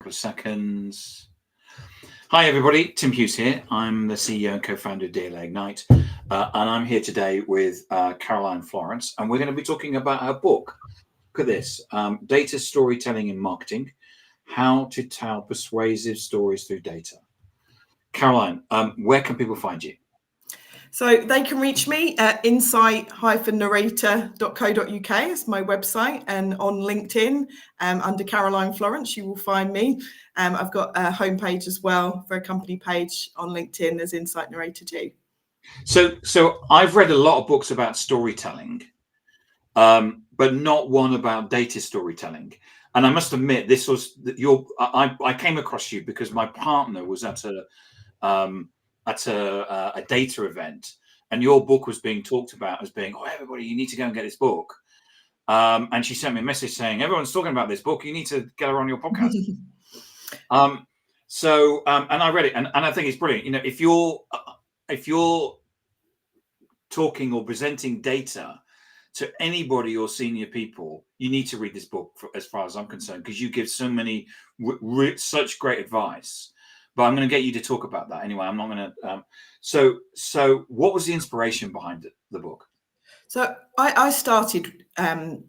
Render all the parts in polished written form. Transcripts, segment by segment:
Couple of seconds. Hi everybody, Tim Hughes here. I'm the CEO and co-founder of DLA Ignite, and I'm here today with Caroline Florence, and we're going to be talking about her book. Look at this, Data Storytelling in Marketing, How to Tell Persuasive Stories Through Data. Caroline, where can people find you? So they can reach me at insight-narrator.co.uk. It's my website, and on LinkedIn under Caroline Florence you will find me. I've got a homepage as well for a company page on LinkedIn as Insight Narrator too. So I've read a lot of books about storytelling, but not one about data storytelling. And I must admit, this was I came across you because my partner was at a data event, and your book was being talked about as being, oh, everybody, you need to go and get this book. And she sent me a message saying, everyone's talking about this book, you need to get her on your podcast. And I read it, and I think it's brilliant. You know, if you're talking or presenting data to anybody or senior people, you need to read this book, as far as I'm concerned, because you give so many such great advice. But I'm going to get you to talk about that anyway. I'm not going to. So what was the inspiration behind the book? So I started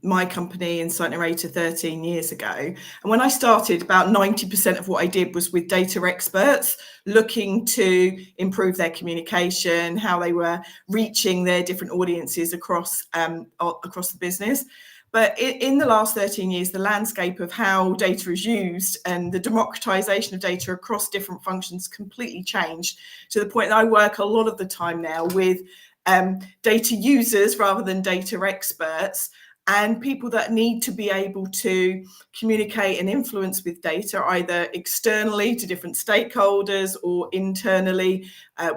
my company, Insight Narrator, 13 years ago. And when I started, about 90% of what I did was with data experts looking to improve their communication, how they were reaching their different audiences across the business. But in the last 13 years, the landscape of how data is used and the democratization of data across different functions completely changed, to the point that I work a lot of the time now with data users rather than data experts, and people that need to be able to communicate and influence with data, either externally to different stakeholders or internally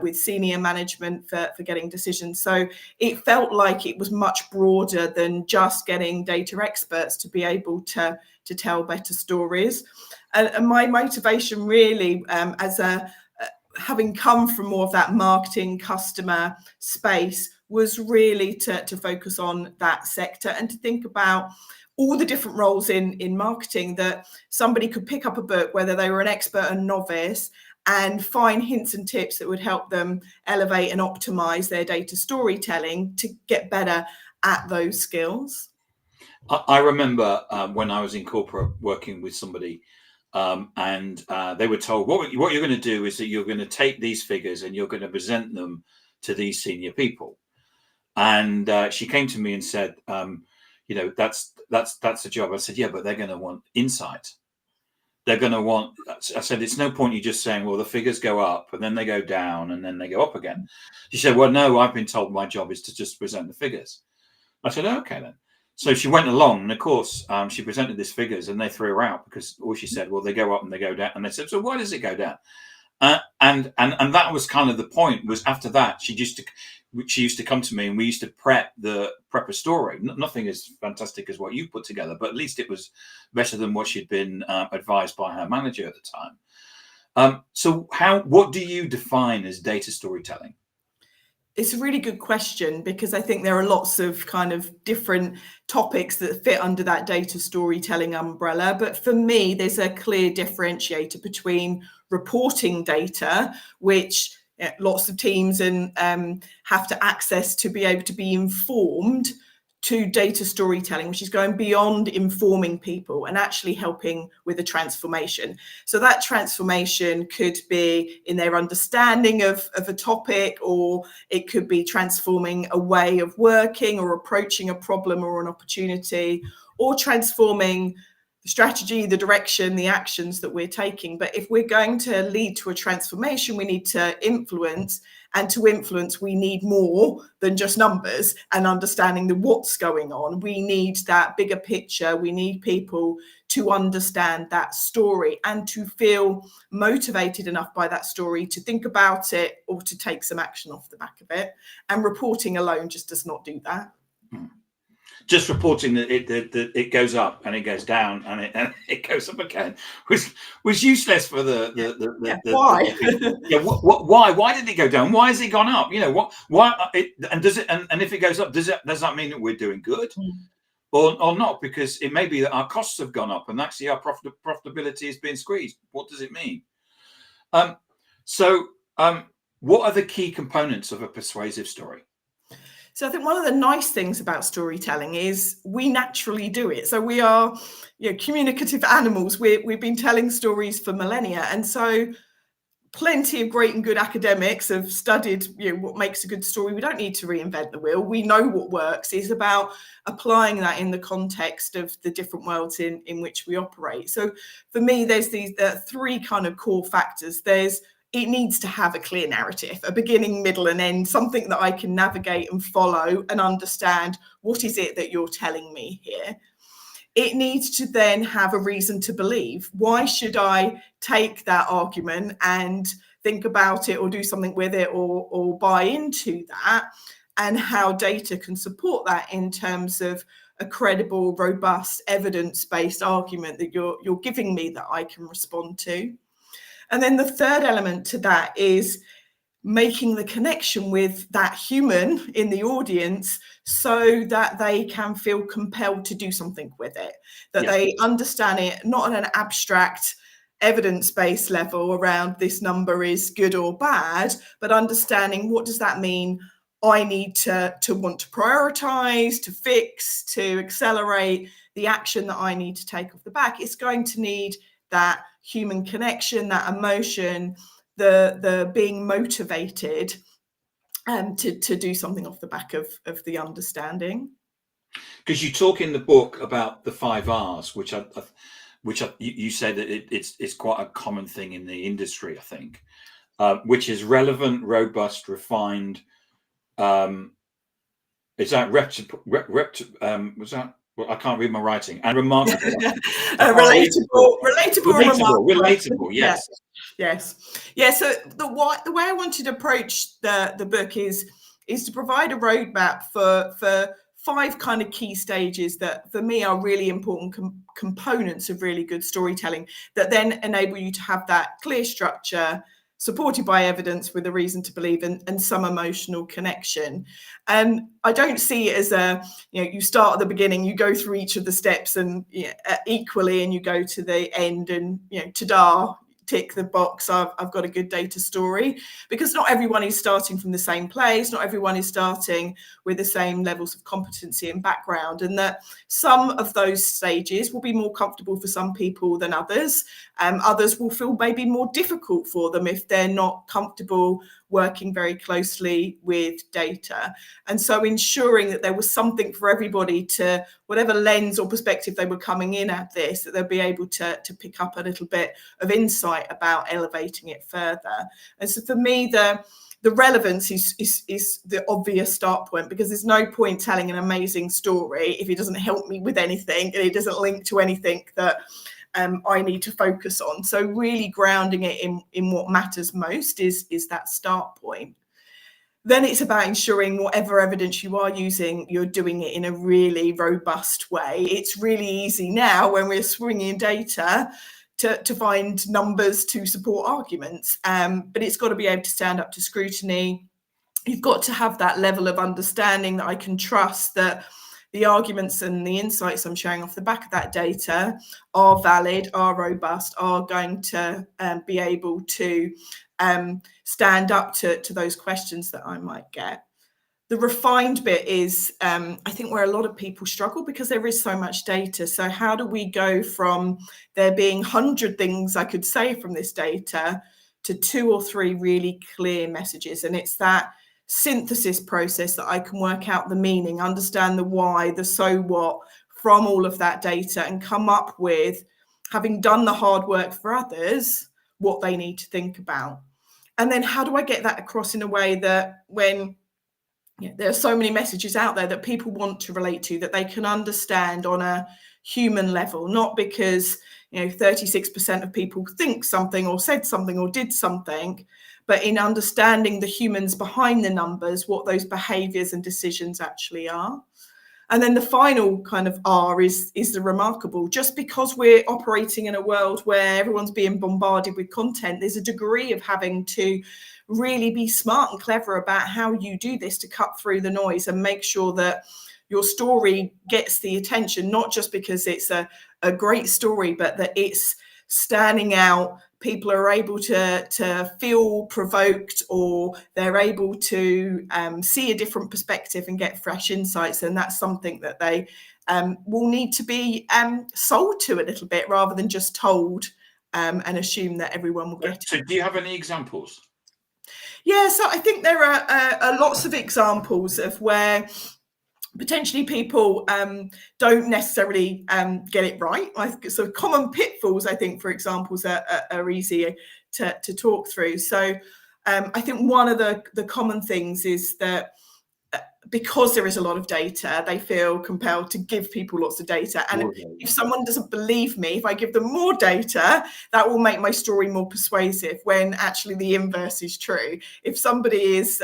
with senior management for getting decisions. So it felt like it was much broader than just getting data experts to be able to tell better stories. And my motivation really, having come from more of that marketing customer space, was really to focus on that sector and to think about all the different roles in marketing, that somebody could pick up a book, whether they were an expert or novice, and find hints and tips that would help them elevate and optimize their data storytelling to get better at those skills. I remember when I was in corporate working with somebody, and they were told, what you're going to do is that you're going to take these figures and you're going to present them to these senior people. And she came to me and said, you know, that's the job. I said, yeah, but they're going to want insight. They're going to want, I said, it's no point you just saying, well, the figures go up and then they go down and then they go up again. She said, well, no, I've been told my job is to just present the figures. I said, okay, then. So she went along, and of course, she presented these figures, and they threw her out because all she said, well, they go up and they go down. And they said, so why does it go down? And that was kind of the point. Was after that, she used to come to me, and we used to prep a story. Nothing as fantastic as what you put together, but at least it was better than what she'd been advised by her manager at the time. So what do you define as data storytelling? It's a really good question, because I think there are lots of kind of different topics that fit under that data storytelling umbrella. But for me, there's a clear differentiator between reporting data, which lots of teams have to access to be able to be informed, to data storytelling, which is going beyond informing people and actually helping with a transformation. So that transformation could be in their understanding of a topic, or it could be transforming a way of working or approaching a problem or an opportunity, or transforming the strategy, the direction, the actions that we're taking. But if we're going to lead to a transformation, we need to influence. And to influence, we need more than just numbers and understanding what's going on. We need that bigger picture. We need people to understand that story and to feel motivated enough by that story to think about it or to take some action off the back of it. And reporting alone just does not do that. Just reporting that it goes up and it goes down and it goes up again was useless for why? Why did it go down? Why has it gone up? You know, why and does it, and if it goes up, does that mean that we're doing good? or not, because it may be that our costs have gone up and actually our profitability is being squeezed. What does it mean? What are the key components of a persuasive story? So I think one of the nice things about storytelling is we naturally do it. So we are, communicative animals. We've been telling stories for millennia, and so plenty of great and good academics have studied what makes a good story. We don't need to reinvent the wheel. We know what works. It's about applying that in the context of the different worlds in which we operate. So for me, there's these three kind of core factors. It needs to have a clear narrative, a beginning, middle, and end, something that I can navigate and follow and understand what is it that you're telling me here. It needs to then have a reason to believe. Why should I take that argument and think about it or do something with it or buy into that, and how data can support that in terms of a credible, robust, evidence-based argument that you're giving me that I can respond to. And then the third element to that is making the connection with that human in the audience so that they can feel compelled to do something with it, that they understand it not on an abstract evidence-based level around this number is good or bad, but understanding what does that mean I need to want to prioritize, to fix, to accelerate the action that I need to take off the back. It's going to need that human connection, that emotion, the being motivated to do something off the back of the understanding. Because you talk in the book about the 5 R's, which you say that it's quite a common thing in the industry, I think, which is relevant, robust, refined. Is that was that? Well, I can't read my writing. And remarkable. Relatable. Yes. Yeah. So the way I wanted to approach the book is to provide a roadmap for 5 kind of key stages that for me are really important components of really good storytelling that then enable you to have that clear structure, supported by evidence with a reason to believe and some emotional connection. And I don't see it as you start at the beginning, you go through each of the steps and equally, and you go to the end and ta-da, tick the box, I've got a good data story, because not everyone is starting from the same place, not everyone is starting with the same levels of competency and background, and that some of those stages will be more comfortable for some people than others. Others will feel maybe more difficult for them if they're not comfortable working very closely with data. And so ensuring that there was something for everybody, to whatever lens or perspective they were coming in at this, that they'll be able to pick up a little bit of insight about elevating it further. And so for me, the relevance is the obvious start point, because there's no point telling an amazing story if it doesn't help me with anything and it doesn't link to anything that I need to focus on. So really grounding it in what matters most is that start point. Then it's about ensuring whatever evidence you are using, you're doing it in a really robust way. It's really easy now when we're swinging data to find numbers to support arguments, but it's got to be able to stand up to scrutiny. You've got to have that level of understanding that I can trust that the arguments and the insights I'm sharing off the back of that data are valid, are robust, are going to be able to stand up to those questions that I might get. The refined bit is, I think, where a lot of people struggle, because there is so much data. So how do we go from there being 100 things I could say from this data to 2 or 3 really clear messages? And it's that synthesis process that I can work out the meaning, understand the why, the so what from all of that data, and come up with, having done the hard work for others, what they need to think about. And then how do I get that across in a way that when there are so many messages out there that people want to relate to, that they can understand on a human level, not because 36% of people think something or said something or did something, but in understanding the humans behind the numbers, what those behaviors and decisions actually are. And then the final kind of R is the remarkable. Just because we're operating in a world where everyone's being bombarded with content, there's a degree of having to really be smart and clever about how you do this to cut through the noise and make sure that your story gets the attention, not just because it's a great story, but that it's standing out. People are able to feel provoked, or they're able to see a different perspective and get fresh insights. And that's something that they will need to be sold to a little bit, rather than just told and assume that everyone will get it. So do you have any examples? Yeah, so I think there are lots of examples of where potentially people don't necessarily get it right. So common pitfalls, I think, for examples, are easy to talk through. So I think one of the common things is that because there is a lot of data, they feel compelled to give people lots of data. And if someone doesn't believe me, if I give them more data, that will make my story more persuasive, when actually the inverse is true. If somebody is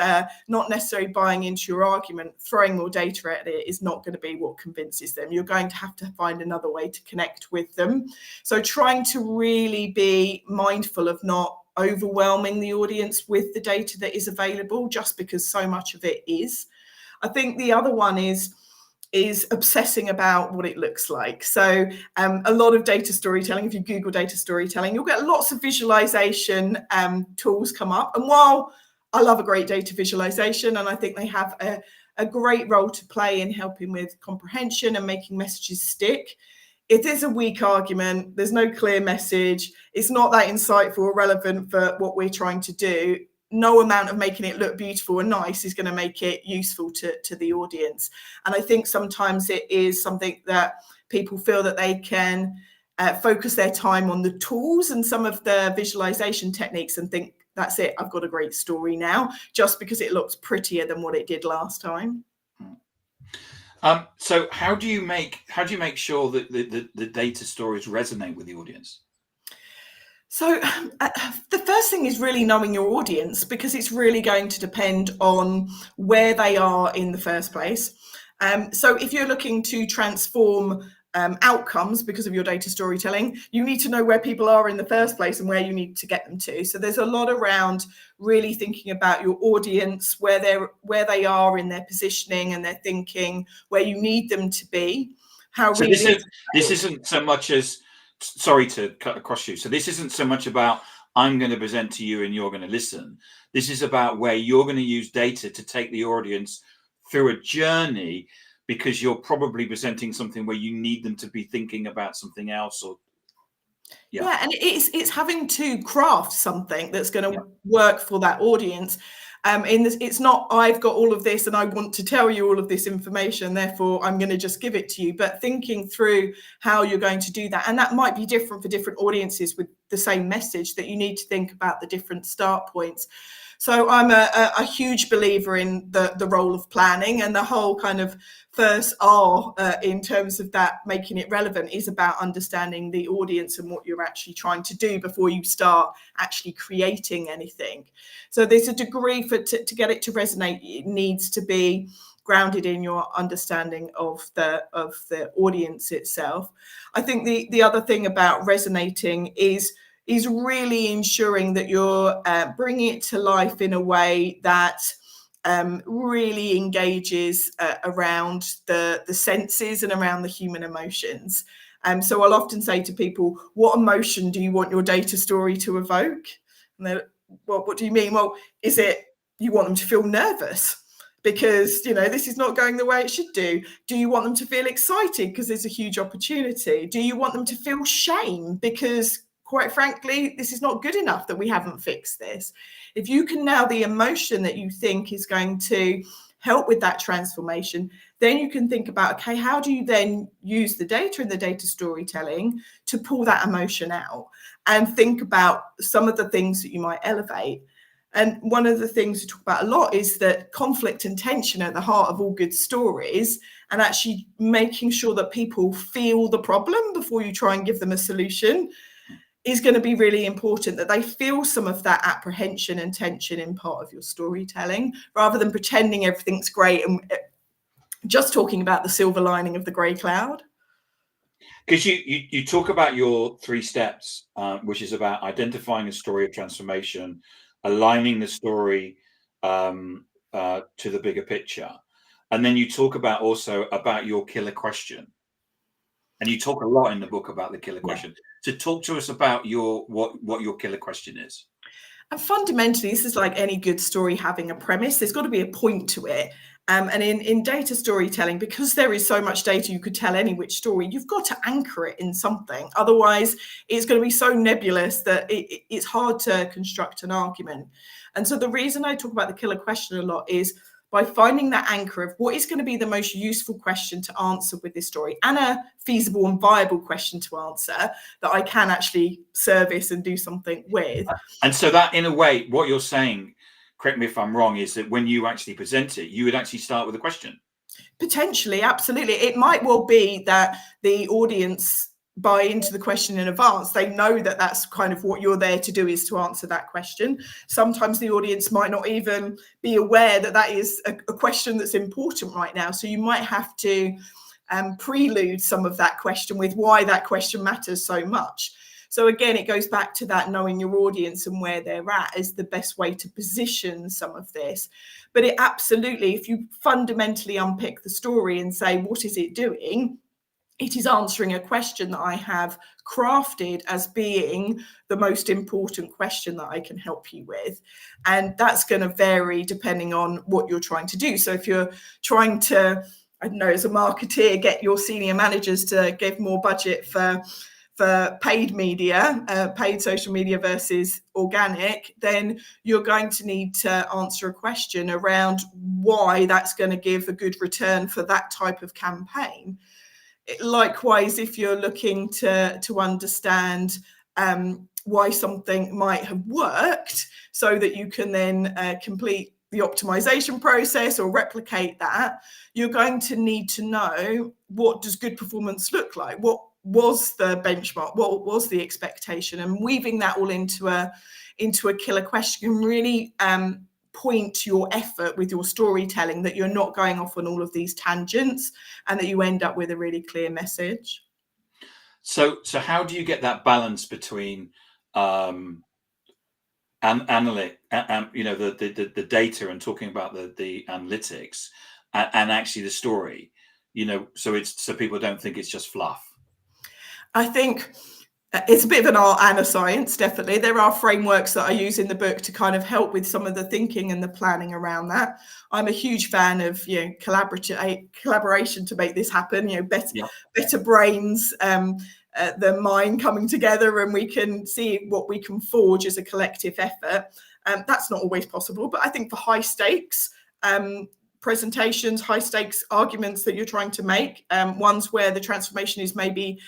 not necessarily buying into your argument, throwing more data at it is not going to be what convinces them. You're going to have to find another way to connect with them. So trying to really be mindful of not overwhelming the audience with the data that is available, just because so much of it is. I think the other one is obsessing about what it looks like. So a lot of data storytelling, if you Google data storytelling, you'll get lots of visualization tools come up. And while I love a great data visualization, and I think they have a great role to play in helping with comprehension and making messages stick, if there's a weak argument, there's no clear message, it's not that insightful or relevant for what we're trying to do, no amount of making it look beautiful and nice is going to make it useful to the audience. And I think sometimes it is something that people feel that they can focus their time on the tools and some of the visualization techniques and think, that's it, I've got a great story now, just because it looks prettier than what it did last time. So how do you make sure that the data stories resonate with the audience? So the first thing is really knowing your audience, because it's really going to depend on where they are in the first place. So if you're looking to transform outcomes because of your data storytelling, you need to know where people are in the first place and where you need to get them to. So there's a lot around really thinking about your audience, where they are in their positioning and their thinking, where you need them to be. So this isn't so much as, sorry to cut across you. So this isn't so much about I'm going to present to you and you're going to listen. This is about where you're going to use data to take the audience through a journey, because you're probably presenting something where you need them to be thinking about something else. Or yeah, and it's having to craft something that's going to work for that audience. It's not, I've got all of this and I want to tell you all of this information, therefore I'm going to just give it to you, but thinking through how you're going to do that. And that might be different for different audiences with the same message, that you need to think about the different start points. So I'm a huge believer in the role of planning, and the whole kind of first R in terms of that, making it relevant, is about understanding the audience and what you're actually trying to do before you start actually creating anything. So there's a degree to get it to resonate, it needs to be grounded in your understanding of the audience itself. I think the other thing about resonating is really ensuring that you're bringing it to life in a way that really engages around the senses and around the human emotions. So I'll often say to people, what emotion do you want your data story to evoke? And they're, well, what do you mean? Well, is it you want them to feel nervous because, you know, this is not going the way it should do? Do you want them to feel excited because there's a huge opportunity? Do you want them to feel shame because, quite frankly, this is not good enough that we haven't fixed this? If you can nail the emotion that you think is going to help with that transformation, then you can think about, okay, how do you then use the data and the data storytelling to pull that emotion out, and think about some of the things that you might elevate. And one of the things we talk about a lot is that conflict and tension are at the heart of all good stories, and actually making sure that people feel the problem before you try and give them a solution is going to be really important, that they feel some of that apprehension and tension in part of your storytelling, rather than pretending everything's great and just talking about the silver lining of the grey cloud. Because you talk about your 3 steps, which is about identifying a story of transformation, aligning the story to the bigger picture. And then you talk about also about your killer question. And you talk a lot in the book about the killer Yeah. question. So talk to us about what your killer question is. And fundamentally, this is like any good story having a premise. There's got to be a point to it. And in data storytelling, because there is so much data, you could tell any which story, you've got to anchor it in something. Otherwise, it's going to be so nebulous that it's hard to construct an argument. And so the reason I talk about the killer question a lot is by finding that anchor of what is going to be the most useful question to answer with this story, and a feasible and viable question to answer that I can actually service and do something with. And so that, in a way, what you're saying, correct me if I'm wrong, is that when you actually present it, you would actually start with a question. Potentially, absolutely. It might well be that the audience buy into the question in advance. They know that that's kind of what you're there to do, is to answer that question. Sometimes the audience might not even be aware that that is a question that's important right now. So you might have to prelude some of that question with why that question matters so much. So again, it goes back to that knowing your audience and where they're at is the best way to position some of this. But it absolutely, if you fundamentally unpick the story and say, what is it doing? It is answering a question that I have crafted as being the most important question that I can help you with. And that's going to vary depending on what you're trying to do. So if you're trying to, I don't know, as a marketeer, get your senior managers to give more budget for paid media, paid social media versus organic, then you're going to need to answer a question around why that's going to give a good return for that type of campaign. Likewise, if you're looking to understand why something might have worked so that you can then complete the optimization process or replicate that, you're going to need to know, what does good performance look like? What was the benchmark? What was the expectation? And weaving that all into a killer question can really point your effort with your storytelling, that you're not going off on all of these tangents and that you end up with a really clear message. So how do you get that balance between the data and talking about the analytics and actually the story, so people don't think it's just fluff? I think it's a bit of an art and a science, definitely. There are frameworks that I use in the book to kind of help with some of the thinking and the planning around that. I'm a huge fan of collaboration to make this happen. Better brains than mine coming together, and we can see what we can forge as a collective effort. That's not always possible, but I think for high stakes presentations, high stakes arguments that you're trying to make, ones where the transformation is maybe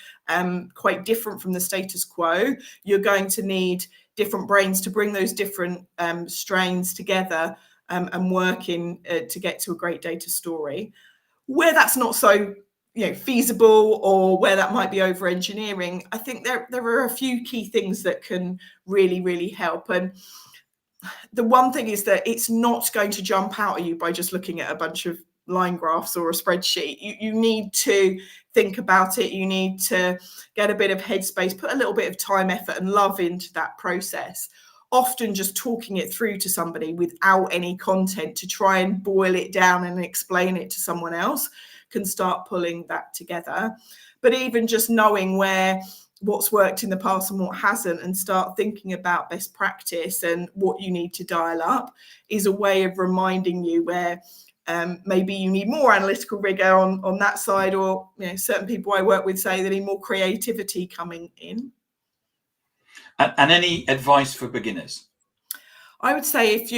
quite different from the status quo, you're going to need different brains to bring those different strains together and working to get to a great data story. Where that's not so feasible, or where that might be over engineering, I think there are a few key things that can really, really help. And the one thing is that it's not going to jump out at you by just looking at a bunch of line graphs or a spreadsheet. You need to think about it. You need to get a bit of headspace, put a little bit of time, effort, and love into that process. Often just talking it through to somebody without any content to try and boil it down and explain it to someone else can start pulling that together. But even just knowing what's worked in the past and what hasn't, and start thinking about best practice and what you need to dial up, is a way of reminding you where maybe you need more analytical rigor on that side, or certain people I work with say they need more creativity coming in. And any advice for beginners? I would say if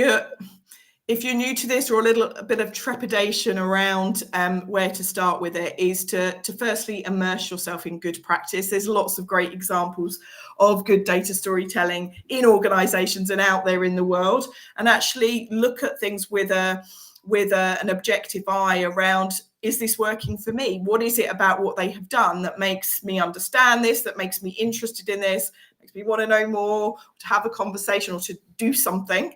you're new to this, or a bit of trepidation around where to start with it, is to firstly immerse yourself in good practice. There's lots of great examples of good data storytelling in organizations and out there in the world, and actually look at things with an objective eye around, is this working for me? What is it about what they have done that makes me understand this, that makes me interested in this, makes me want to know more, to have a conversation or to do something?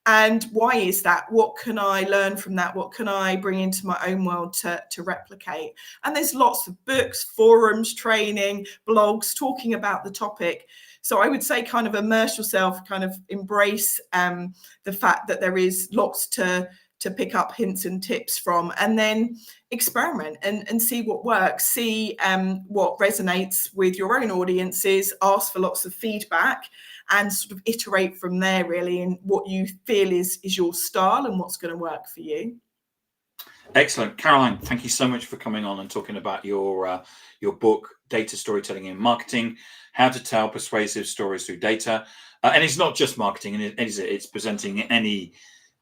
And why is that? What can I learn from that? What can I bring into my own world to replicate? And there's lots of books, forums, training, blogs talking about the topic. So I would say kind of immerse yourself, kind of embrace the fact that there is lots to pick up hints and tips from, and then experiment and see what works, see what resonates with your own audiences, ask for lots of feedback, and sort of iterate from there, really, in what you feel is your style and what's going to work for you. Excellent. Caroline, thank you so much for coming on and talking about your book, Data Storytelling in Marketing, How to Tell Persuasive Stories Through Data. And it's not just marketing, is it? It's presenting any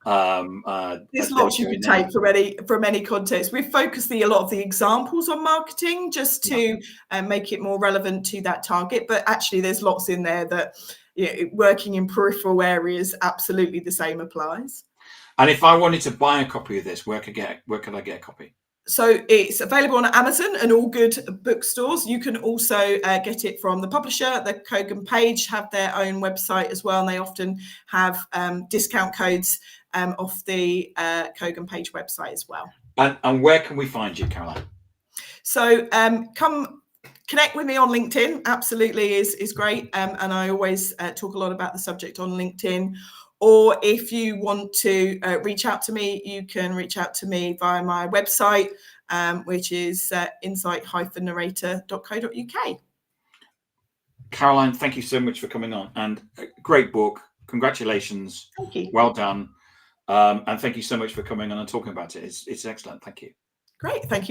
there's lots you could take from any context. We've focused a lot of the examples on marketing just to make it more relevant to that target, but actually there's lots in there that, working in peripheral areas, absolutely the same applies. And if I wanted to buy a copy of this, where could I get a copy? So it's available on Amazon and all good bookstores. You can also get it from the publisher. The Kogan Page have their own website as well, and they often have discount codes off the Kogan Page website as well. And where can we find you, Caroline? So come connect with me on LinkedIn. Absolutely is great. And I always talk a lot about the subject on LinkedIn. Or if you want to reach out to me, you can reach out to me via my website, which is insight-narrator.co.uk. Caroline, thank you so much for coming on, and great book. Congratulations. Thank you. Well done. And thank you so much for coming on and talking about it. It's excellent. Thank you. Great. Thank you.